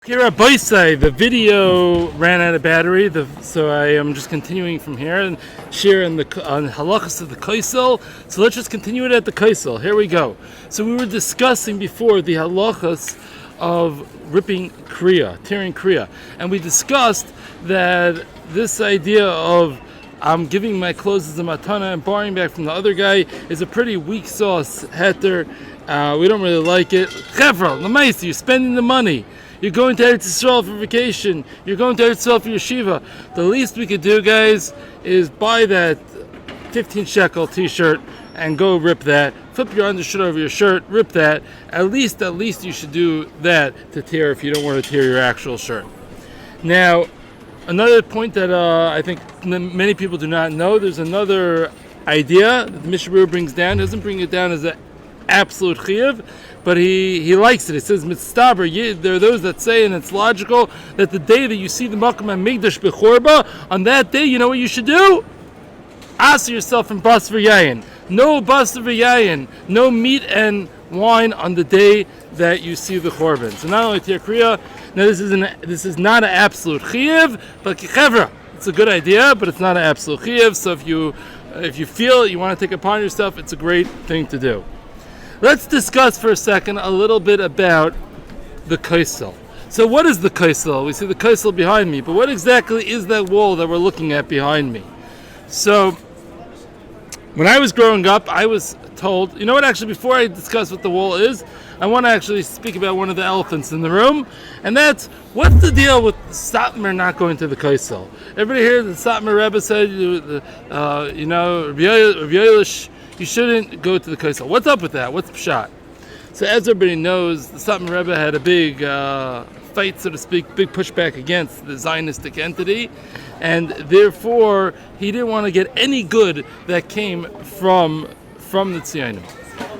Here at Boisei, the video ran out of battery, so I am just continuing from here and sharing on Halachas of the Kosel. So let's just continue it at the Kosel. Here we go. So we were discussing before the Halachas of ripping Kriya, tearing Kriya, and we discussed that this idea of I'm giving my clothes as a matana and borrowing back from the other guy is a pretty weak sauce heter. We don't really like it. Chevra, l'maisa, you're spending the money. You're going to Eretz Yisrael for vacation. You're going to Eretz Yisrael for yeshiva. The least we could do, guys, is buy that 15 shekel t-shirt and go rip that. Flip your undershirt over your shirt, rip that. At least you should do that to tear if you don't want to tear your actual shirt. Now, another point that I think many people do not know, there's another idea that the Mishnah brings down. He doesn't bring it down as an absolute chiyuv, but he likes it. It says mitstaber. There are those that say, and it's logical, that the day that you see the Makom HaMikdash bechorba, on that day, you know what you should do? Ask yourself from bas v'yayin. No bas v'yayin, no meat and wine on the day that you see the Chorban. So not only Tir Kriya, now this is not an absolute chiyuv, but kichevra. It's a good idea, but it's not an absolute chiyuv. So if you feel you want to take it upon yourself, it's a great thing to do. Let's discuss for a second a little bit about the Kosel. So what is the Kosel? We see the Kosel behind me, but what exactly is that wall that we're looking at behind me? So when I was growing up, I was told, you know what, actually before I discuss what the wall is, I want to actually speak about one of the elephants in the room, and that's, what's the deal with Satmar not going to the Kosel? Everybody here, the Satmar Rebbe said, Rav Yoelish, you shouldn't go to the Kosel. What's up with that? What's pshat? So as everybody knows, the Satmar Rebbe had a big fight, so to speak, big pushback against the Zionistic entity, and therefore he didn't want to get any good that came from the Tzionim.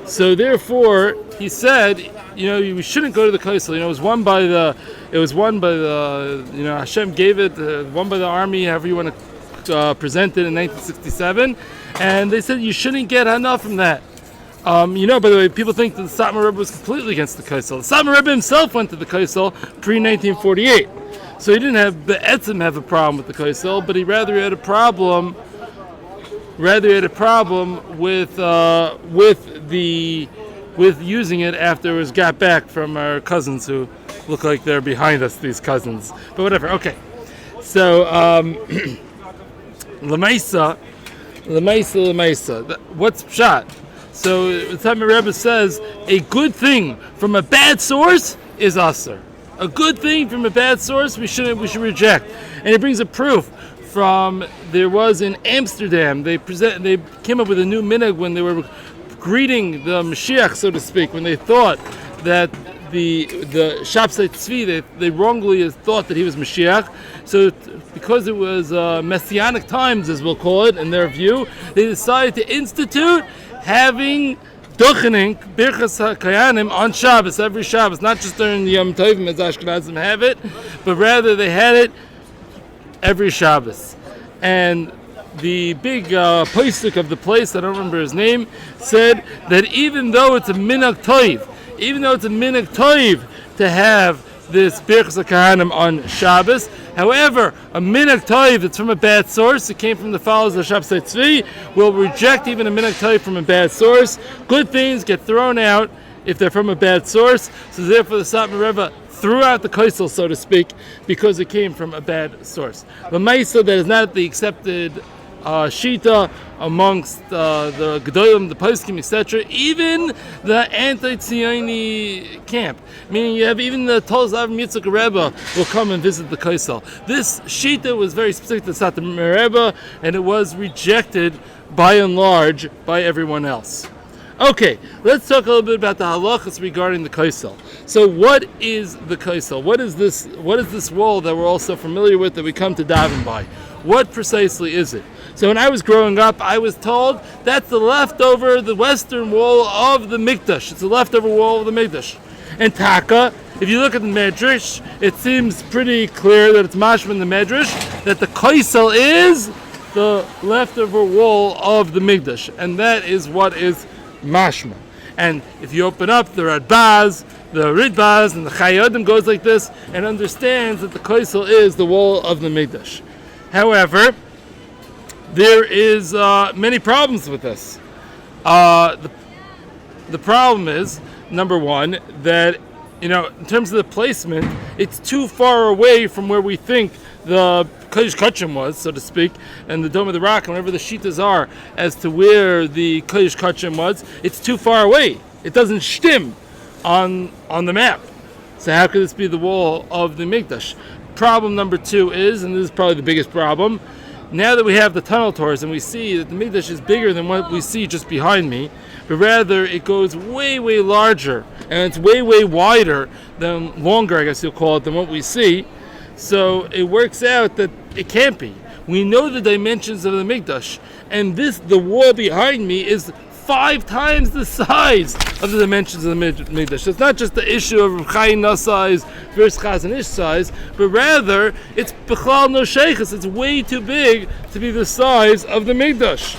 So therefore he said, we shouldn't go to the Kosel. It was won by the Hashem gave it, won by the army, however you want to present it, in 1967, and they said you shouldn't get enough from that. By the way, people think that the Satmar Rebbe was completely against the Kosel. The Satmar Rebbe himself went to the Kosel pre-1948. So he didn't have a problem with the Kosel, but he had a problem with using it after it was got back from our cousins who look like they're behind us, these cousins. But whatever, okay. So, L'maisa. What's pshat? So the Satmar Rebbe says a good thing from a bad source is aser. A good thing from a bad source we should reject. And he brings a proof from, there was in Amsterdam, they came up with a new minhag when they were greeting the Mashiach, so to speak, when they thought that the Shabsai Tzvi, they wrongly thought that he was Mashiach. So because it was Messianic times, as we'll call it, in their view, they decided to institute having Dochening, Birchas HaKayanim, on Shabbos, every Shabbos, not just during the Yom Tovim as Ashkenazim have it, but rather they had it every Shabbos. And the big postuk of the place, I don't remember his name, said that even though it's a minhag toiv to have this Birchas HaKayanim on Shabbos, however, a minhag toiv that's from a bad source, it came from the followers of Shabsai Tzvi, will reject even a minhag toiv from a bad source. Good things get thrown out if they're from a bad source. So therefore the Satmar Rebbe threw out the Kosel, so to speak, because it came from a bad source. L'maisa, that is not the accepted shita amongst the Gedolim, the Poskim, etc., even the anti-Tzioni camp. Meaning you have even the Tolz Avram Yitzchak Rebbe will come and visit the Kosel. This shita was very specific to Satmar Rebbe, and it was rejected by and large by everyone else. Okay, let's talk a little bit about the halachas regarding the Kosel. So what is the Kosel? What is this wall that we're all so familiar with that we come to daven by? What precisely is it? So when I was growing up, I was told that's the western wall of the Mikdash. It's the leftover wall of the Mikdash. And Taka, if you look at the Medrash, it seems pretty clear that it's mashma in the Medrash that the Kosel is the leftover wall of the Mikdash, and that is what is mashma. And if you open up the Radbaz, the Ridbaz and the Chayodim goes like this and understands that the Kosel is the wall of the Mikdash. However, there is many problems with this. The problem is, number one, that in terms of the placement, it's too far away from where we think the Kodesh Kachim was, so to speak, and the Dome of the Rock, and wherever the Shitas are, as to where the Kodesh Kachim was. It's too far away. It doesn't shtim on the map. So how could this be the wall of the Mikdash? Problem number two is, and this is probably the biggest problem, now that we have the tunnel tours and we see that the Mikdash is bigger than what we see just behind me, but rather it goes way, way larger, and it's way, way wider than, longer, I guess you'll call it, than what we see. So it works out that it can't be. We know the dimensions of the Mikdash, and the wall behind me is 5 times the size of the dimensions of the Mikdash. So it's not just the issue of Chayin size versus Chazon Ish size, but rather it's B'chlal no Sheikhus. It's way too big to be the size of the Mikdash.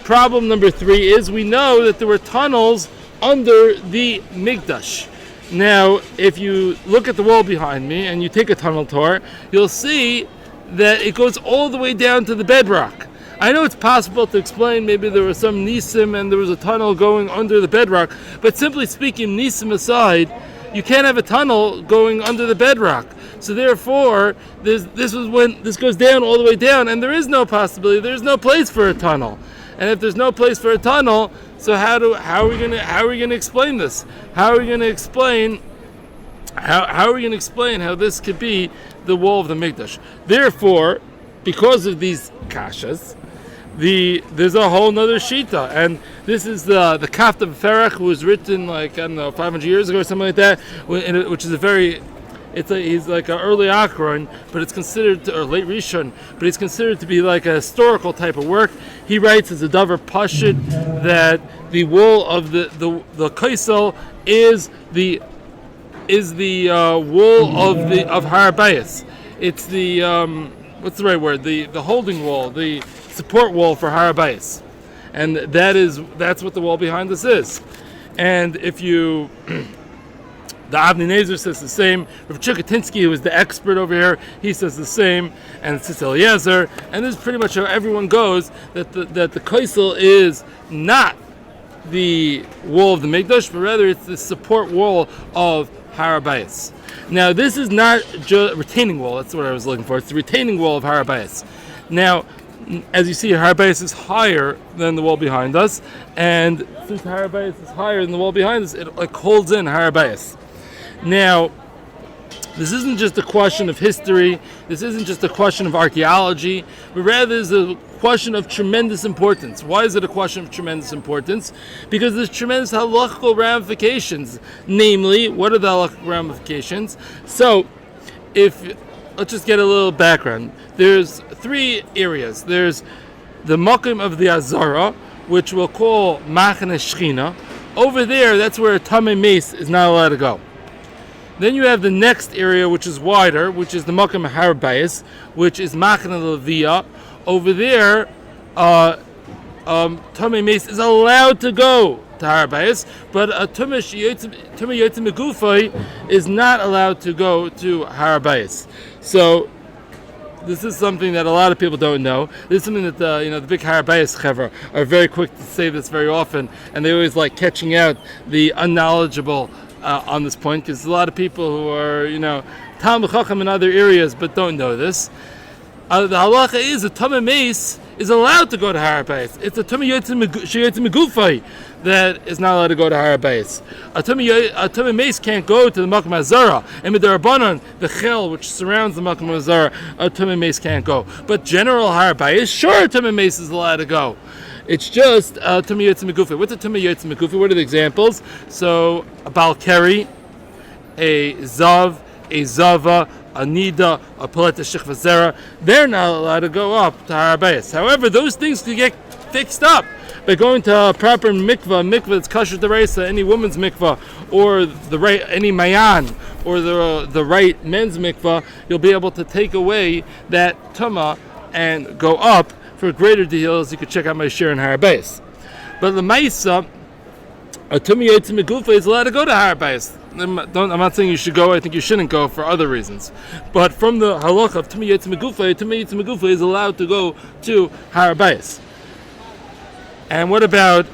Problem number 3 is we know that there were tunnels under the Mikdash. Now, if you look at the wall behind me and you take a tunnel tour, you'll see that it goes all the way down to the bedrock. I know it's possible to explain maybe there was some nisim and there was a tunnel going under the bedrock, but simply speaking, nisim aside, you can't have a tunnel going under the bedrock. So therefore, this was when this goes down all the way down, and there is no possibility, there's no place for a tunnel. And if there's no place for a tunnel, so how are we going to explain this? How are we going to explain how this could be the wall of the Mikdash? Therefore, because of these kashas, there's a whole nother shita, and this is the Kafta Ferach, who was written 500 years ago or something like that, which is he's like an early Akron, but it's considered, or late Rishon, but it's considered to be like a historical type of work. He writes as a Davar Pashut that the wall of the Kosel is the wall of Har Bayis. It's the what's the right word? The holding wall, the support wall for Har Bayis, and that's what the wall behind us is. And if you the Avnei Nezer says the same. Rav Chukatinsky, who is the expert over here, he says the same, and Tzitz Eliezer. And this is pretty much how everyone goes, that the Kosel is not the wall of the Mikdash, but rather it's the support wall of Har Bayis. Now, this is not just retaining wall, that's what I was looking for. It's the retaining wall of Har Bayis. Now, as you see, Har Bayis is higher than the wall behind us, and since Har Bayis is higher than the wall behind us, it holds in Har Bayis. Now, this isn't just a question of history, this isn't just a question of archaeology, but rather is a question of tremendous importance. Why is it a question of tremendous importance? Because there's tremendous halachical ramifications. Namely, what are the halachical ramifications? So, let's just get a little background. There's 3 areas. There's the makom of the Azara, which we'll call Machane Shechina. Over there, that's where a Tamei Meis is not allowed to go. Then you have the next area, which is wider, which is the Makom Har Bayis, which is Machane Leviyah. Over there, Tamei Meis is allowed to go to Har Bayis, but a Tumah Yotzei Megufay is not allowed to go to Har Bayis. So this is something that a lot of people don't know. This is something that the big Har Bayis Chevra are very quick to say this very often, and they always like catching out the unknowledgeable on this point, because a lot of people who are Talmid Chacham in other areas but don't know this. The halacha is a Tamei Meis is allowed to go to Har Bayis. It's a Tamei Yotzei Megufay that is not allowed to go to Har Bayis. A Tamei Meis can't go to the Makom Hazara. And Midarabanan, the Chel which surrounds the Makom Hazara, a Tamei Meis can't go. But general Har Bayis, sure, a Tamei Meis is allowed to go. It's just Tamei Yotzei Megufay. What's a Tamei Yotzei Megufay? What are the examples? So a Balkari, a Zav, a Zava, a Nida, a Paleta Shechva Zera, they're not allowed to go up to Har Bayis. However, those things can get fixed up by going to a proper mikvah that's kosher d'oraisa, any woman's mikvah, or any mayan, or the right men's mikvah. You'll be able to take away that tumah and go up for greater deals. You could check out my shiur in Har Bayis. But the Maisa, a Tamei Yotzei Megufay is allowed to go to Har Bayis. I'm not saying you should go. I think you shouldn't go for other reasons. But from the halacha of Tumei Yitzim Megufay is allowed to go to Har Bayis. And what about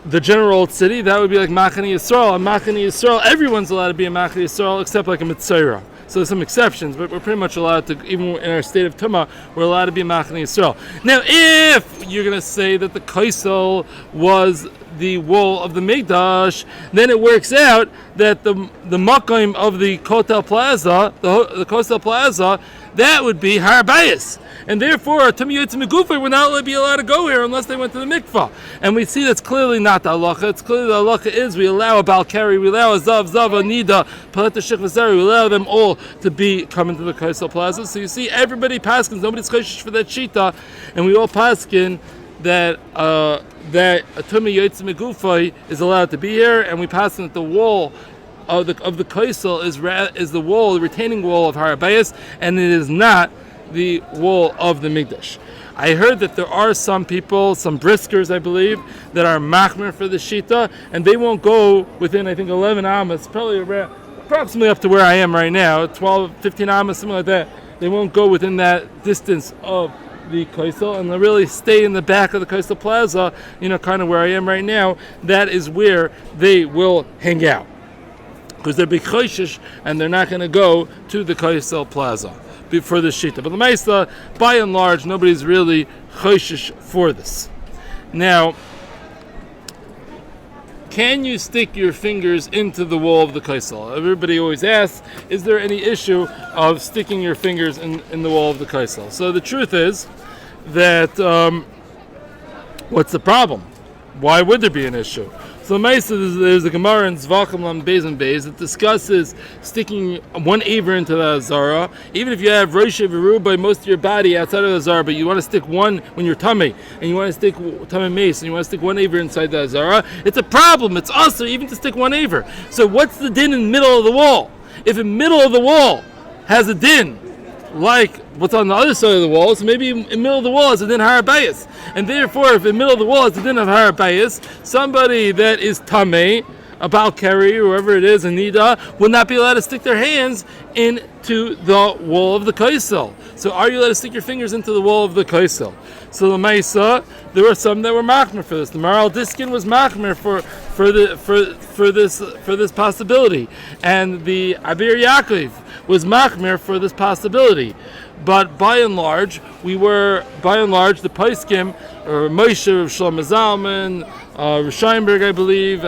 the general old city? That would be like Machane Yisrael. And Machane Yisrael, everyone's allowed to be a Machane Yisrael except like a Mitzayra. So there's some exceptions, but we're pretty much allowed to, even in our state of Tumah, we're allowed to be a Machane Yisrael. Now, if you're going to say that the Kosel was the wall of the Mikdash, then it works out that the Makom of the Kotel Plaza, the Kosel Plaza, that would be Har Bayis. And therefore, Tumei Yitzim Megufay would not be allowed to go here unless they went to the mikvah. And we see that's clearly not the halacha. It's clearly the halacha is we allow a Balkari, we allow a Zav, a Nida, Palet Shich V'Zari, we allow them all to come into the Kosel Plaza. So you see, everybody paskins, nobody's choshesh for that shita, and we all paskin that Tumei Yitzim Megufay is allowed to be here, and we paskin that the wall of the Kosel is the wall, the retaining wall of Har Bayis, and it is not the wall of the Mikdash. I heard that there are some people, some briskers, I believe, that are machmer for the shita, and they won't go within, I think, 11 amas, probably approximately up to where I am right now, 12, 15 amas, something like that. They won't go within that distance of the Kosel, and they'll really stay in the back of the Kosel Plaza, kind of where I am right now. That is where they will hang out, because they're big choshesh, and they're not going to go to the Kosel Plaza for the shita. But the Maisa, by and large, nobody's really choshesh for this. Now, can you stick your fingers into the wall of the Kosel? Everybody always asks, is there any issue of sticking your fingers in the wall of the Kosel? So the truth is that, what's the problem? Why would there be an issue? So there's a Gemara in Zvachim Lam Beis and Beis that discusses sticking one aver into the Azara. Even if you have Rosh Viru by most of your body outside of the Azara, but you want to stick one when you're Tamei, and you want to stick Tamei Mace, and you want to stick one aver inside the Azara, it's a problem. It's also even to stick one aver. So what's the din in the middle of the wall? If the middle of the wall has a din like what's on the other side of the wall, so maybe in the middle of the wall is a din Har Bayis. And therefore, if in the middle of the wall is a din of Har Bayis, somebody that is Tamei, a Balkari, or whoever it is, a Nida, would not be allowed to stick their hands into the wall of the Kosel. So are you allowed to stick your fingers into the wall of the Kosel? So the Maisa, there were some that were machmer for this. The Maral Diskin was machmer for this possibility, and the Abir Yaakov was machmer for this possibility. But by and large, the Paiskim, or Moshe, Shlomo Zalman, Rishayimberg, I believe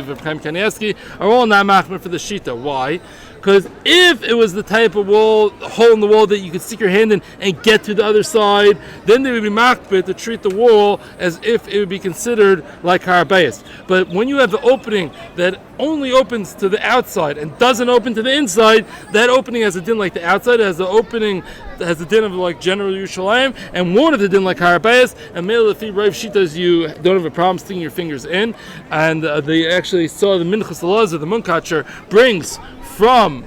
Reb Chaim Kanievsky, are all not machmer for the shita. Why? Because if it was the type of hole in the wall that you could stick your hand in and get to the other side, then they would be makbid to treat the wall as if it would be considered like Har Bayis. But when you have the opening that only opens to the outside and doesn't open to the inside, that opening has a din like the outside, it has the opening that has the din of like general Yerushalayim, and one of the din like Har Bayis, and Mele Lefi Rav Shitas, you don't have a problem sticking your fingers in. And they actually saw the Minchas Elazar, the Munkatcher, brings from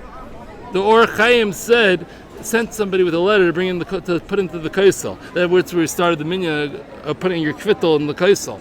the Or Chaim sent somebody with a letter to bring in to put into the Kosel. That was where he started the minya of putting your kvittel in the Kosel.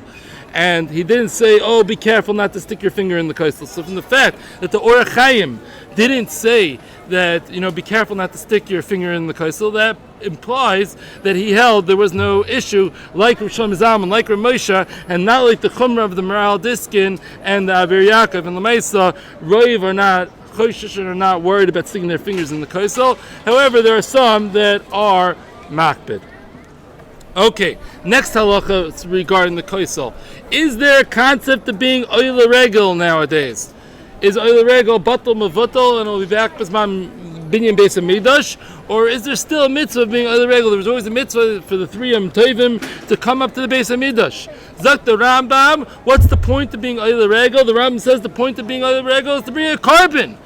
And he didn't say, oh, be careful not to stick your finger in the Kosel. So from the fact that the Or Chaim didn't say that, be careful not to stick your finger in the Kosel, that implies that he held there was no issue like Rav Shlomo Zalman, like Rav Moshe, and not like the Chumrah of the Maral Diskin and the Abir Yaakov and the Maisa. Roiv are not choshesh and are not worried about sticking their fingers in the Kosel. However, there are some that are makbid. Okay, next halacha regarding the Kosel. Is there a concept of being oile regel nowadays? Is oile regel batal mevatal and will be back bisman binyan beis hamidrash, or is there still a mitzvah of being oile regel? There was always a mitzvah for the three Yom Tovim to come up to the beis hamidrash. Zak the Rambam, what's the point of being oile regel? The Rambam says the point of being oile regel is to bring a carbon.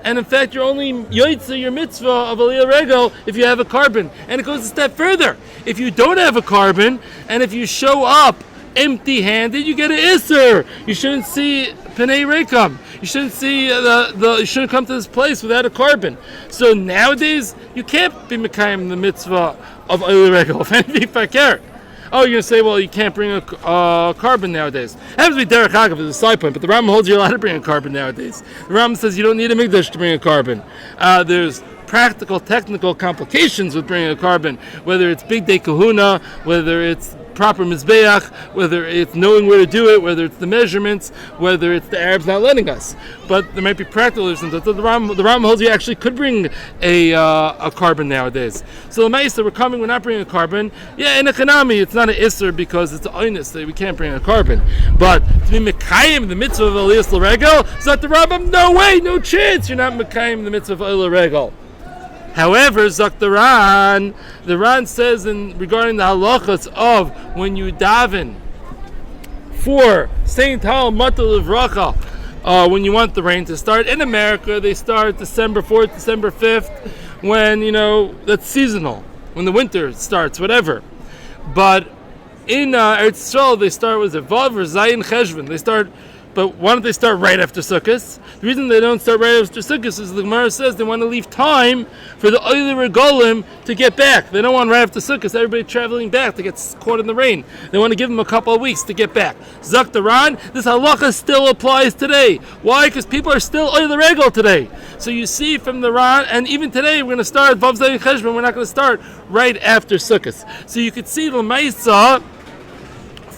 And in fact, you're only yoytze your mitzvah of aliyah regel if you have a carbon. And it goes a step further. If you don't have a carbon, and if you show up empty-handed, you get an isser. You shouldn't see Pnei Rekam. You shouldn't see you shouldn't come to this place without a carbon. So nowadays, you can't be mekayim the mitzvah of aliyah regel. If anything, fakir. Oh, you're going to say, well, you can't bring a carbon nowadays. It happens to be Derek Hagav as a side point, but the Rambam holds you're allowed to bring a carbon nowadays. The Rambam says you don't need a mikdash to bring a carbon. There's practical, technical complications with bringing a carbon, whether it's big day kahuna, whether it's proper mizbeach, whether it's knowing where to do it, whether it's the measurements, whether it's the Arabs not letting us. But there might be practical reasons. The Rambam holds you actually could bring a carbon nowadays. So the Ma'isa, we're not bringing a carbon. Yeah, in a kanami, it's not an isser because it's an oinus that we can't bring a carbon. But to be mekayim the mitzvah of aliyas l'regel, is that the Rambam? No way, no chance. You're not mekayim the mitzvah of aliyas l'regel. However, Zak the Ran says regarding the halachos of when you daven for Saint Tal Matal Livracha, when you want the rain to start. In America, they start December 4th, December 5th, when, that's seasonal, when the winter starts, whatever. But in Eretz Yisrael, they start with Vav or Zayin Cheshvan. They start. But why don't they start right after Sukkot? The reason they don't start right after Sukkot is the Gemara says they want to leave time for the Oile Regolim to get back. They don't want right after Sukkot everybody traveling back to get caught in the rain. They want to give them a couple of weeks to get back. Zak Daran, this halacha still applies today. Why? Because people are still Oile Regel today. So you see from the Ran, and even today we're going to start Vav Zayin Cheshvan. We're not going to start right after Sukkot. So you could see the Maisa.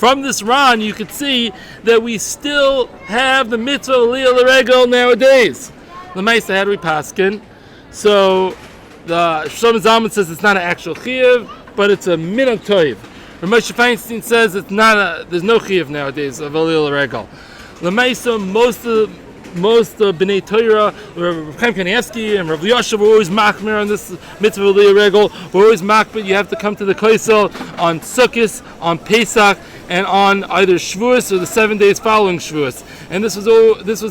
From this Ran, you could see that we still have the mitzvah aliyah l'regel nowadays. The Maisa, how do we paskin? So the Shlomo Zalman says it's not an actual chiyuv, but it's a minhag toiv. Moshe Feinstein says there's no chiyuv nowadays of aliyah l'regel. The Maisa, most of B'nai Torah, Rav Chaim Kanievsky and Rav Yoshev were always machmir on this mitzvah aliyah regel. We're always machmir. You have to come to the Kosel on Sukkot, on Pesach, and on either Shavuos or the 7 days following Shavuos. And this was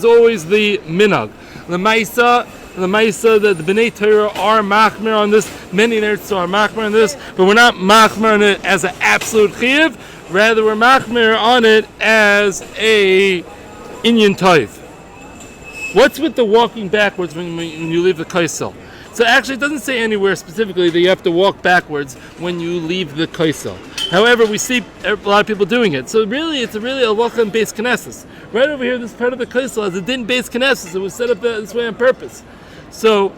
always the minhag. The Maisa that the B'nai Torah are machmir on this. Many nerds are machmir on this, but we're not machmir on it as an absolute chiyuv. Rather, we're machmir on it as a inyan toiv. What's with the walking backwards when you leave the Kosel? So actually it doesn't say anywhere specifically that you have to walk backwards when you leave the Kosel. However, we see a lot of people doing it. So really, it's really a halacha in Beis Knesses. Right over here, this part of the Kosel has a din Beis Knesses. It was set up this way on purpose. So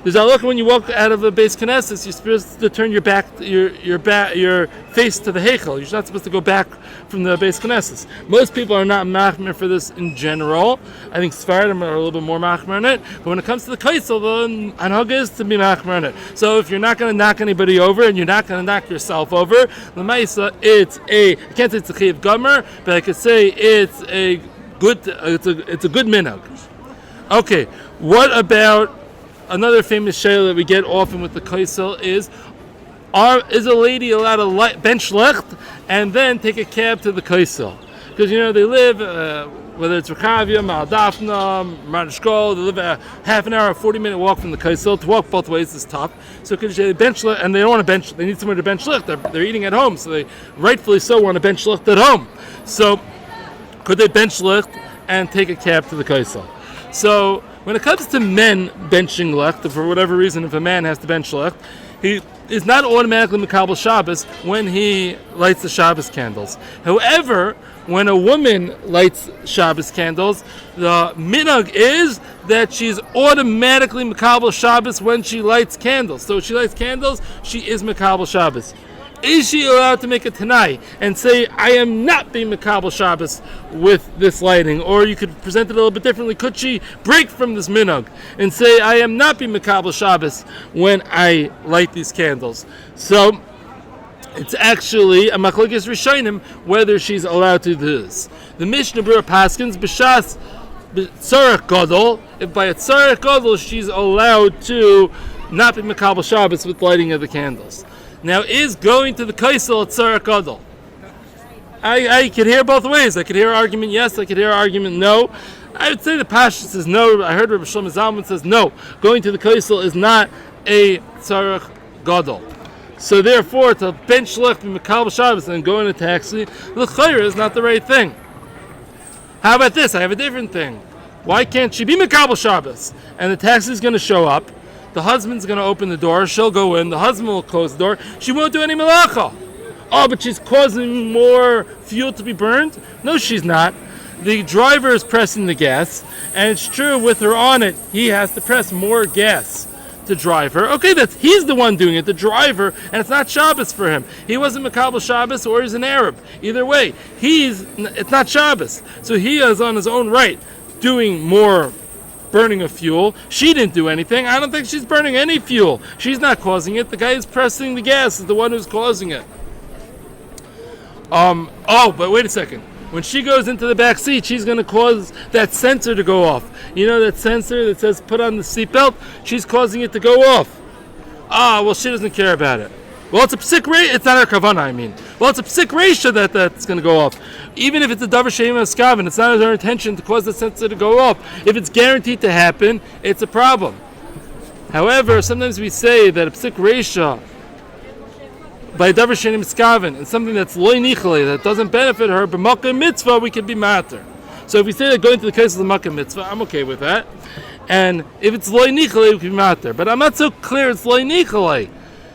there's a halacha when you walk out of a Beis Knesses, you're supposed to turn your face to the Heichel. You're not supposed to go back from the Beis Knesses. Most people are not machmir for this in general. I think Sfaradim are a little bit more machmir on it. But when it comes to the Kosel, the anhag is to be machmir on it. So if you're not going to knock anybody over and you're not going to knock yourself over, the Maisa, I can't say it's a chiyav gomer, but I could say it's a good minhag. Okay, what about another famous shayla that we get often with the Kosel is a lady allowed to bench lecht and then take a cab to the Kosel? Because they live, whether it's Rechavia, Ma'adafna, Marishkol, they live a half an hour, 40-minute walk from the Kosel. To walk both ways is tough. So could they bench lecht, and they don't want to bench, they need somewhere to bench lecht. They're eating at home, so they rightfully so want to bench lecht at home. So could they bench lecht and take a cab to the Kosel? So when it comes to men benching lecht, for whatever reason, if a man has to bench lecht, he is not automatically Makabel Shabbos when he lights the Shabbos candles. However, when a woman lights Shabbos candles, the minhag is that she's automatically Makabel Shabbos when she lights candles. So if she lights candles, she is Makabel Shabbos. Is she allowed to make a Tanai and say, I am not being Makabel Shabbos with this lighting? Or you could present it a little bit differently. Could she break from this minhag and say, I am not being Makabel Shabbos when I light these candles? So it's actually a machlokes rishonim whether she's allowed to do this. The Mishnah Berurah paskins b'shas tzarech gadol. If by a tzarech gadol she's allowed to not be Makabel Shabbos with lighting of the candles. Now, is going to the Kosel a tzarech gadol? I could hear both ways. I could hear argument yes, I could hear argument no. I would say the Pasha says no. I heard Rabbi Shlomo Zalman says no. Going to the Kosel is not a tzarech gadol. So therefore, to bench left in Makabel Shabbos and go in a taxi, the chayr is not the right thing. How about this? I have a different thing. Why can't she be Makabel Shabbos? And the taxi is going to show up. The husband's going to open the door. She'll go in. The husband will close the door. She won't do any malacha. Oh, but she's causing more fuel to be burned? No, she's not. The driver is pressing the gas, and it's true, with her on it, he has to press more gas to drive her. Okay, he's the one doing it, the driver, and it's not Shabbos for him. He wasn't Makabel Shabbos, or he's an Arab. Either way, it's not Shabbos. So he is on his own right doing more burning of fuel. She didn't do anything. I don't think she's burning any fuel. She's not causing it. The guy who's pressing the gas is the one who's causing it. But wait a second. When she goes into the back seat, she's going to cause that sensor to go off. You know that sensor that says put on the seatbelt? She's causing it to go off. Well, she doesn't care about it. Well, it's a psik ratio. It's not her kavana, I mean. Well, it's a psik ratio that's going to go off. Even if it's a davar she'ein meskaven, it's not her intention to cause the sensor to go off. If it's guaranteed to happen, it's a problem. However, sometimes we say that a psik ratio by davar she'ein meskaven and something that's loy nichle, that doesn't benefit her, but makkah mitzvah, we can be matter. So if we say that going to the case of the makkah mitzvah, I'm okay with that. And if it's loy nichle, we can be matter. But I'm not so clear it's loy nichle.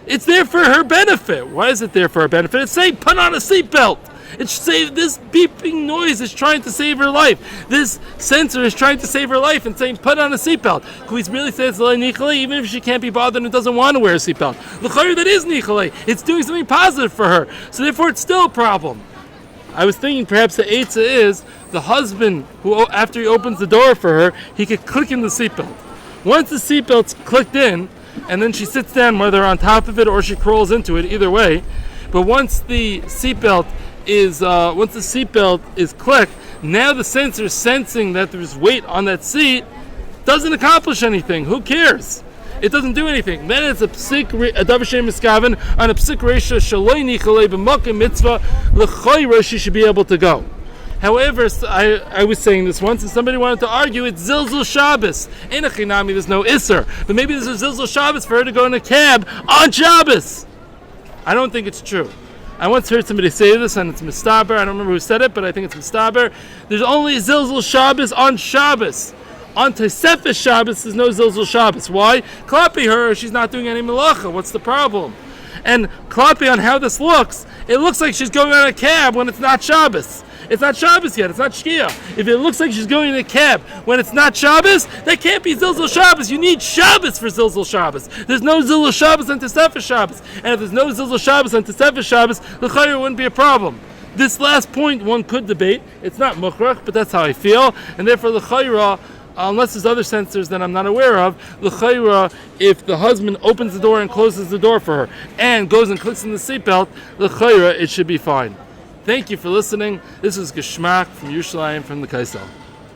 It's there for her benefit. Why is it there for her benefit? It's saying put on a seatbelt. This beeping noise is trying to save her life. This sensor is trying to save her life and saying put on a seatbelt. Can we really say it's nichale, even if she can't be bothered and doesn't want to wear a seatbelt? L'chayr, that is nichale. It's doing something positive for her. So therefore it's still a problem. I was thinking perhaps the eitzah is the husband who, after he opens the door for her, he could click in the seatbelt. Once the seatbelt's clicked in, and then she sits down, whether on top of it or she crawls into it, either way. But once the seatbelt is clicked, now the sensor sensing that there's weight on that seat doesn't accomplish anything. Who cares? It doesn't do anything. Then it's a davar she'ein meskaven on a psik ratio shaloi nichalei b'makkah mitzvah l'chayra, she should be able to go. However, I was saying this once, and somebody wanted to argue it's Zilzul Shabbos. In a Chinami, there's no Isser. But maybe there's a Zilzul Shabbos for her to go in a cab on Shabbos. I don't think it's true. I once heard somebody say this, and it's Mistaber. I don't remember who said it, but I think it's Mistaber. There's only Zilzul Shabbos on Shabbos. On Tosefes Shabbos, there's no Zilzul Shabbos. Why? Klapi her, she's not doing any melacha. What's the problem? And Klapi, on how this looks, it looks like she's going on a cab when it's not Shabbos. It's not Shabbos yet. It's not Shkia. If it looks like she's going in a cab when it's not Shabbos, that can't be Zilzul Shabbos. You need Shabbos for Zilzul Shabbos. There's no Zilzul Shabbos on Tosefes Shabbos. And if there's no Zilzul Shabbos on Tosefes Shabbos, the Chayr wouldn't be a problem. This last point one could debate. It's not Mukhrach, but that's how I feel. And therefore the Chayr, unless there's other censors that I'm not aware of, the Chayra, if the husband opens the door and closes the door for her and goes and clicks in the seatbelt, the Chayra, it should be fine. Thank you for listening. This is Geschmack from Yerushalayim from the Kosel.